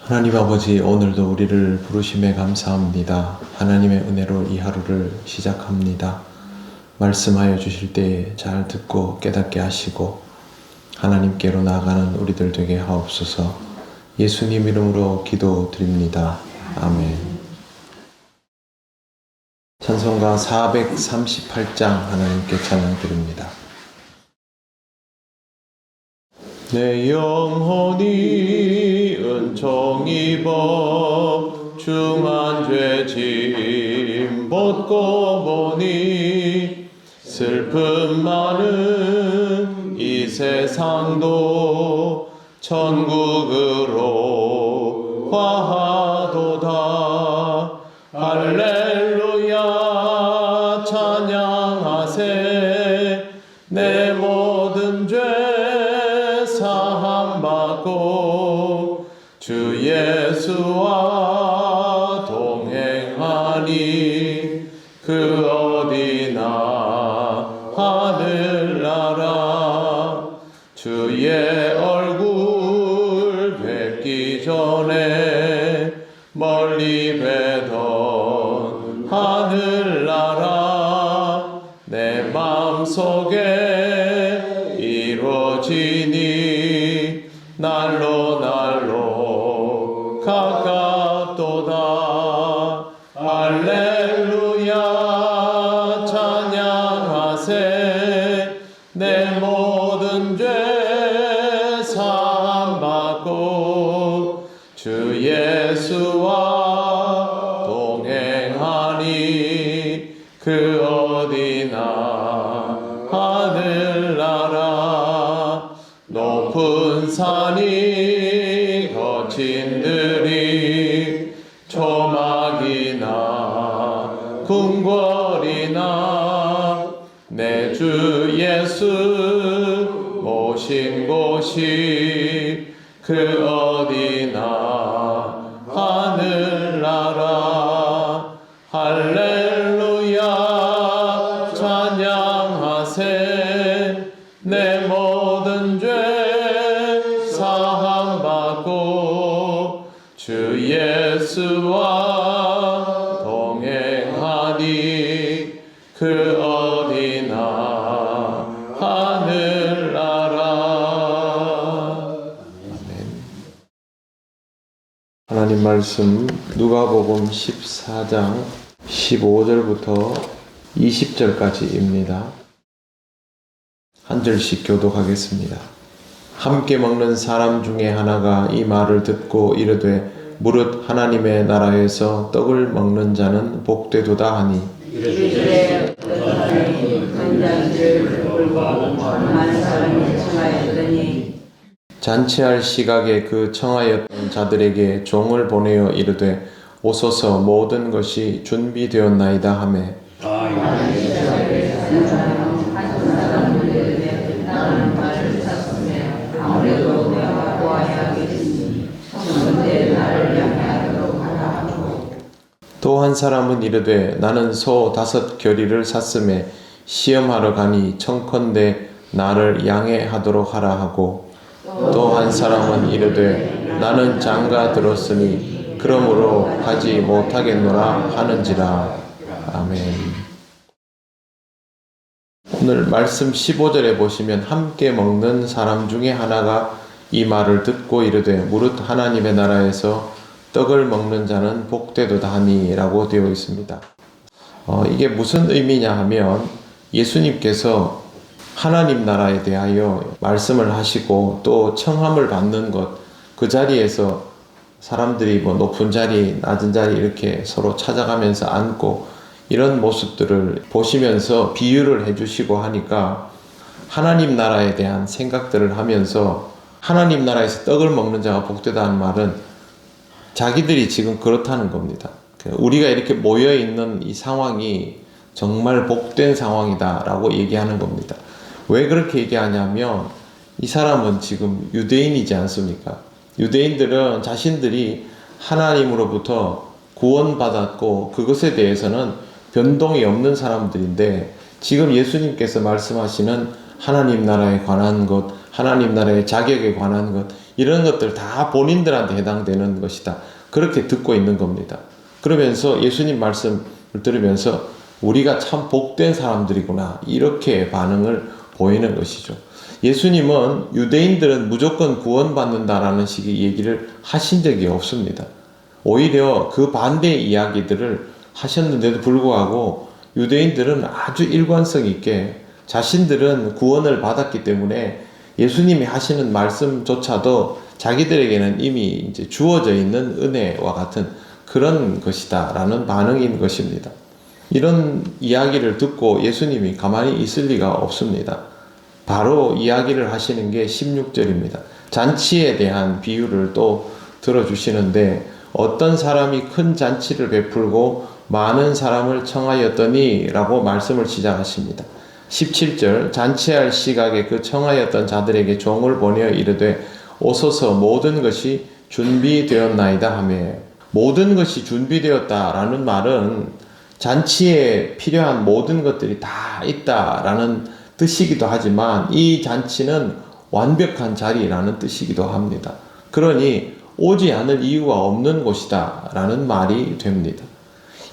하나님 아버지, 오늘도 우리를 부르심에 감사합니다. 하나님의 은혜로 이 하루를 시작합니다. 말씀하여 주실 때에 잘 듣고 깨닫게 하시고 하나님께로 나아가는 우리들 되게 하옵소서. 예수님 이름으로 기도드립니다. 아멘. 찬송가 438장 하나님께 찬양드립니다. 내 영혼이 은총 입어 중한 죄짐 벗고 보니 슬픔 많은 이 세상도 천국으로 화하도다. 할렐루야 찬양하세. 내 모든 죄 사함받고 주 예수와 동행하니 그 어디나 하늘나라. 주의 얼굴 뵙기 전에 멀리 뵈던 하늘나라 내 마음속에 이루어지니 날로 날로 가깝도다. 할렐루야 찬양하세. 내 모든 죄 사함받고 주 예수와 동행하니 그 어디나 하늘나라. 높은 산이 거친 들이 초막이나 궁궐이나 내 주 예수 모신 곳이 그 어디나 하늘나라. 할렐루야 찬양하세. 내 모든 죄 사함받고 주 예수와 동행하니 그 어디나 하늘나라. 아멘. 하나님 말씀 누가복음 14장 15절부터 20절까지입니다. 한 절씩 교독하겠습니다. 함께 먹는 사람 중에 하나가 이 말을 듣고 이르되 무릇 하나님의 나라에서 떡을 먹는 자는 복되도다 하니 이르되 잔치할 시각에 그 청하였던 자들에게 종을 보내어 이르되 오소서 모든 것이 준비되었나이다 하매 또 한 사람은 이르되 나는 소 5 겨리를 샀음에 시험하러 가니 청컨대 나를 양해하도록 하라 하고 또 한 사람은 이르되 나는 장가 들었으니 그러므로 가지 못하겠노라 하는지라. 아멘. 오늘 말씀 15절에 보시면 함께 먹는 사람 중에 하나가 이 말을 듣고 이르되 무릇 하나님의 나라에서 떡을 먹는 자는 복되도다 하니 라고 되어 있습니다. 이게 무슨 의미냐 하면 예수님께서 하나님 나라에 대하여 말씀을 하시고 또 청함을 받는 것, 그 자리에서 사람들이 높은 자리, 낮은 자리 이렇게 서로 찾아가면서 앉고 이런 모습들을 보시면서 비유를 해주시고 하니까 하나님 나라에 대한 생각들을 하면서 하나님 나라에서 떡을 먹는 자가 복되다는 말은 자기들이 지금 그렇다는 겁니다. 우리가 이렇게 모여있는 이 상황이 정말 복된 상황이다 라고 얘기하는 겁니다. 왜 그렇게 얘기하냐면 이 사람은 지금 유대인이지 않습니까? 유대인들은 자신들이 하나님으로부터 구원받았고 그것에 대해서는 변동이 없는 사람들인데 지금 예수님께서 말씀하시는 하나님 나라에 관한 것, 하나님 나라의 자격에 관한 것, 이런 것들 다 본인들한테 해당되는 것이다. 그렇게 듣고 있는 겁니다. 그러면서 예수님 말씀을 들으면서 우리가 참 복된 사람들이구나, 이렇게 반응을 보이는 것이죠. 예수님은 유대인들은 무조건 구원받는다라는 식의 얘기를 하신 적이 없습니다. 오히려 그 반대의 이야기들을 하셨는데도 불구하고 유대인들은 아주 일관성 있게 자신들은 구원을 받았기 때문에 예수님이 하시는 말씀조차도 자기들에게는 이미 이제 주어져 있는 은혜와 같은 그런 것이다 라는 반응인 것입니다. 이런 이야기를 듣고 예수님이 가만히 있을 리가 없습니다. 바로 이야기를 하시는 게 16절입니다. 잔치에 대한 비유를 또 들어주시는데, 어떤 사람이 큰 잔치를 베풀고 많은 사람을 청하였더니 라고 말씀을 시작하십니다. 17절, 잔치할 시각에 그 청하였던 자들에게 종을 보내어 이르되 오소서 모든 것이 준비되었나이다 하며, 모든 것이 준비되었다라는 말은 잔치에 필요한 모든 것들이 다 있다라는 뜻이기도 하지만 이 잔치는 완벽한 자리라는 뜻이기도 합니다. 그러니 오지 않을 이유가 없는 곳이다 라는 말이 됩니다.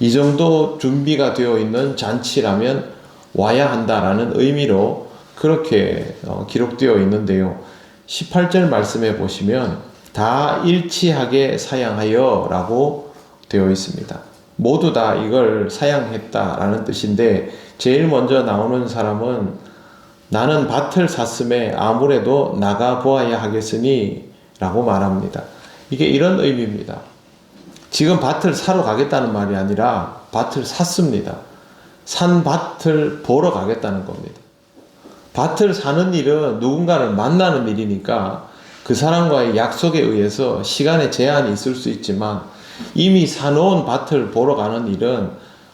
이 정도 준비가 되어 있는 잔치라면 와야 한다라는 의미로 그렇게 기록되어 있는데요. 18절 말씀에 보시면 다 일치하게 사양하여 라고 되어 있습니다. 모두 다 이걸 사양했다라는 뜻인데, 제일 먼저 나오는 사람은 나는 밭을 샀음에 아무래도 나가 보아야 하겠으니 라고 말합니다. 이게 이런 의미입니다. 지금 밭을 사러 가겠다는 말이 아니라 밭을 샀습니다. 산 밭을 보러 가겠다는 겁니다. 밭을 사는 일은 누군가를 만나는 일이니까 그 사람과의 약속에 의해서 시간의 제한이 있을 수 있지만, 이미 사놓은 밭을 보러 가는 일은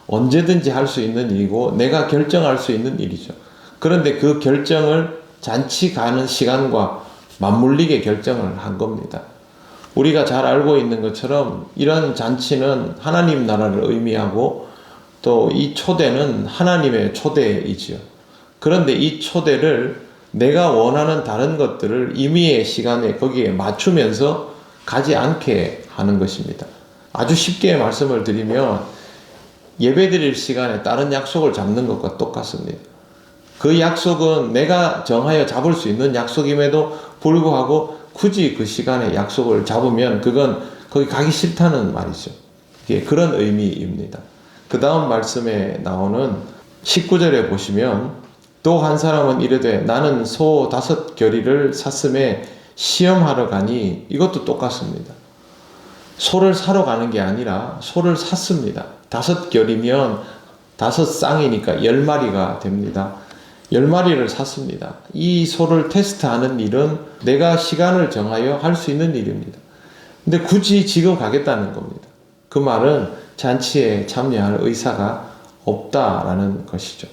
언제든지 할 수 있는 일이고 내가 결정할 수 있는 일이죠. 그런데 그 결정을 잔치 가는 시간과 맞물리게 결정을 한 겁니다. 우리가 잘 알고 있는 것처럼 이런 잔치는 하나님 나라를 의미하고 또 이 초대는 하나님의 초대이지요. 그런데 이 초대를 내가 원하는 다른 것들을 임의의 시간에 거기에 맞추면서 가지 않게 하는 것입니다. 아주 쉽게 말씀을 드리면 예배드릴 시간에 다른 약속을 잡는 것과 똑같습니다. 그 약속은 내가 정하여 잡을 수 있는 약속임에도 불구하고 굳이 그 시간에 약속을 잡으면 그건 거기 가기 싫다는 말이죠. 이게 그런 의미입니다. 그 다음 말씀에 나오는 19절에 보시면 또 한 사람은 이르되 나는 소 5겨리를 샀음에 시험하러 가니, 이것도 똑같습니다. 소를 사러 가는 게 아니라 소를 샀습니다. 5겨리면 5쌍이니까 10마리가 됩니다. 10마리를 샀습니다. 이 소를 테스트하는 일은 내가 시간을 정하여 할 수 있는 일입니다. 근데 굳이 지금 가겠다는 겁니다. 그 말은 잔치에 참여할 의사가 없다라는 것이죠.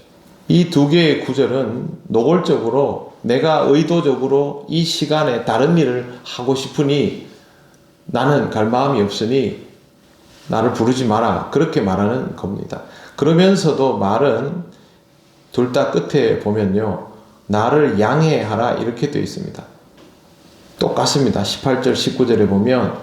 이 두 개의 구절은 노골적으로 내가 의도적으로 이 시간에 다른 일을 하고 싶으니 나는 갈 마음이 없으니 나를 부르지 마라, 그렇게 말하는 겁니다. 그러면서도 말은 둘 다 끝에 보면요, 나를 양해하라 이렇게 되어 있습니다. 똑같습니다. 18절 19절에 보면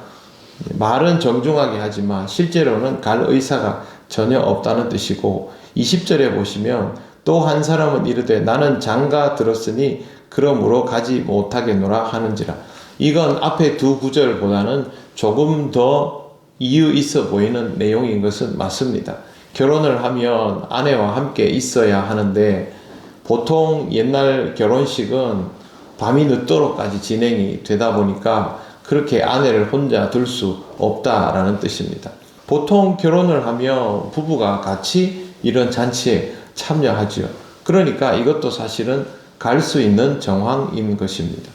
말은 정중하게 하지만 실제로는 갈 의사가 전혀 없다는 뜻이고, 20절에 보시면 또 한 사람은 이르되 나는 장가 들었으니 그러므로 가지 못하겠노라 하는지라. 이건 앞에 두 구절보다는 조금 더 이유 있어 보이는 내용인 것은 맞습니다. 결혼을 하면 아내와 함께 있어야 하는데 보통 옛날 결혼식은 밤이 늦도록까지 진행이 되다 보니까 그렇게 아내를 혼자 둘 수 없다라는 뜻입니다. 보통 결혼을 하면 부부가 같이 이런 잔치에 참여하지요. 그러니까 이것도 사실은 갈 수 있는 정황인 것입니다.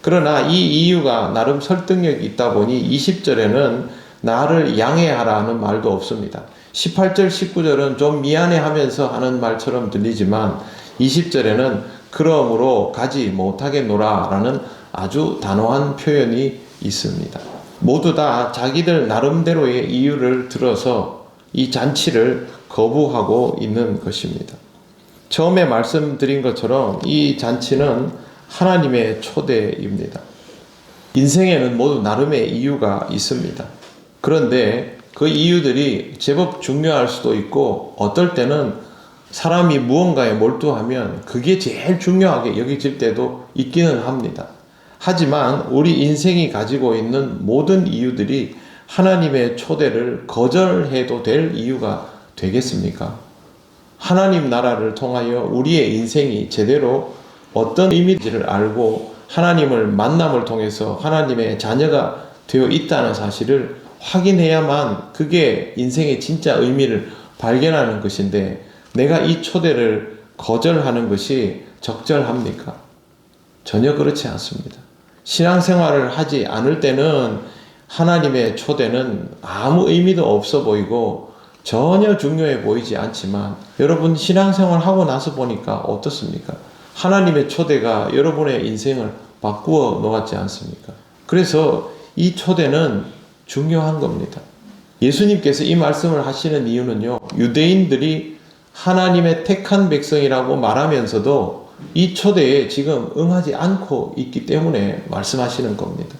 그러나 이 이유가 나름 설득력이 있다 보니 20절에는 나를 양해하라는 말도 없습니다. 18절, 19절은 좀 미안해하면서 하는 말처럼 들리지만 20절에는 그러므로 가지 못하겠노라 라는 아주 단호한 표현이 있습니다. 모두 다 자기들 나름대로의 이유를 들어서 이 잔치를 거부하고 있는 것입니다. 처음에 말씀드린 것처럼 이 잔치는 하나님의 초대입니다. 인생에는 모두 나름의 이유가 있습니다. 그런데 그 이유들이 제법 중요할 수도 있고 어떨 때는 사람이 무언가에 몰두하면 그게 제일 중요하게 여겨질 때도 있기는 합니다. 하지만 우리 인생이 가지고 있는 모든 이유들이 하나님의 초대를 거절해도 될 이유가 되겠습니까? 하나님 나라를 통하여 우리의 인생이 제대로 어떤 의미인지를 알고 하나님을 만남을 통해서 하나님의 자녀가 되어 있다는 사실을 확인해야만 그게 인생의 진짜 의미를 발견하는 것인데, 내가 이 초대를 거절하는 것이 적절합니까? 전혀 그렇지 않습니다. 신앙생활을 하지 않을 때는 하나님의 초대는 아무 의미도 없어 보이고 전혀 중요해 보이지 않지만, 여러분 신앙생활 하고 나서 보니까 어떻습니까? 하나님의 초대가 여러분의 인생을 바꾸어 놓았지 않습니까? 그래서 이 초대는 중요한 겁니다. 예수님께서 이 말씀을 하시는 이유는요, 유대인들이 하나님의 택한 백성이라고 말하면서도 이 초대에 지금 응하지 않고 있기 때문에 말씀하시는 겁니다.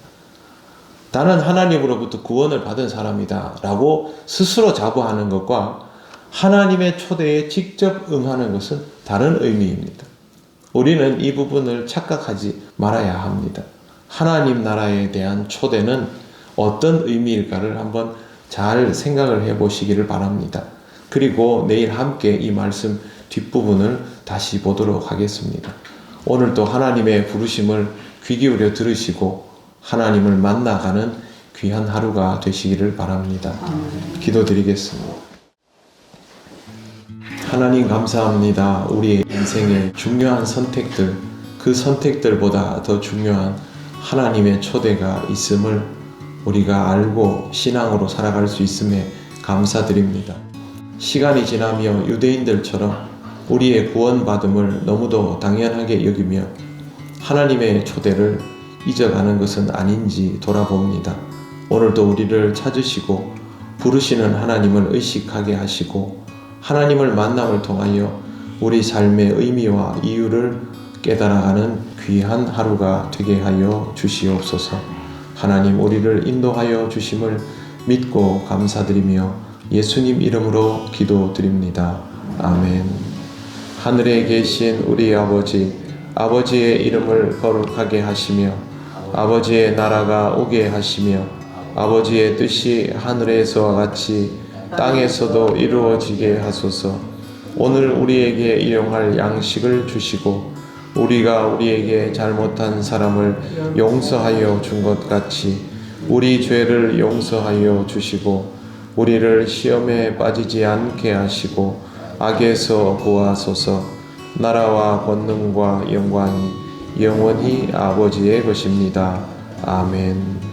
나는 하나님으로부터 구원을 받은 사람이다 라고 스스로 자부하는 것과 하나님의 초대에 직접 응하는 것은 다른 의미입니다. 우리는 이 부분을 착각하지 말아야 합니다. 하나님 나라에 대한 초대는 어떤 의미일까를 한번 잘 생각을 해 보시기를 바랍니다. 그리고 내일 함께 이 말씀 뒷부분을 다시 보도록 하겠습니다. 오늘도 하나님의 부르심을 귀 기울여 들으시고 하나님을 만나가는 귀한 하루가 되시기를 바랍니다. 기도드리겠습니다. 하나님 감사합니다. 우리의 인생의 중요한 선택들, 그 선택들보다 더 중요한 하나님의 초대가 있음을 우리가 알고 신앙으로 살아갈 수 있음에 감사드립니다. 시간이 지나며 유대인들처럼 우리의 구원받음을 너무도 당연하게 여기며 하나님의 초대를 잊어가는 것은 아닌지 돌아봅니다. 오늘도 우리를 찾으시고 부르시는 하나님을 의식하게 하시고 하나님을 만남을 통하여 우리 삶의 의미와 이유를 깨달아가는 귀한 하루가 되게 하여 주시옵소서. 하나님, 우리를 인도하여 주심을 믿고 감사드리며 예수님 이름으로 기도드립니다. 아멘. 하늘에 계신 우리 아버지, 아버지의 이름을 거룩하게 하시며 아버지의 나라가 오게 하시며 아버지의 뜻이 하늘에서와 같이 땅에서도 이루어지게 하소서. 오늘 우리에게 일용할 양식을 주시고 우리가 우리에게 잘못한 사람을 용서하여 준 것 같이 우리 죄를 용서하여 주시고 우리를 시험에 빠지지 않게 하시고 악에서 구하소서. 나라와 권능과 영광이 영원히 아버지의 것입니다. 아멘.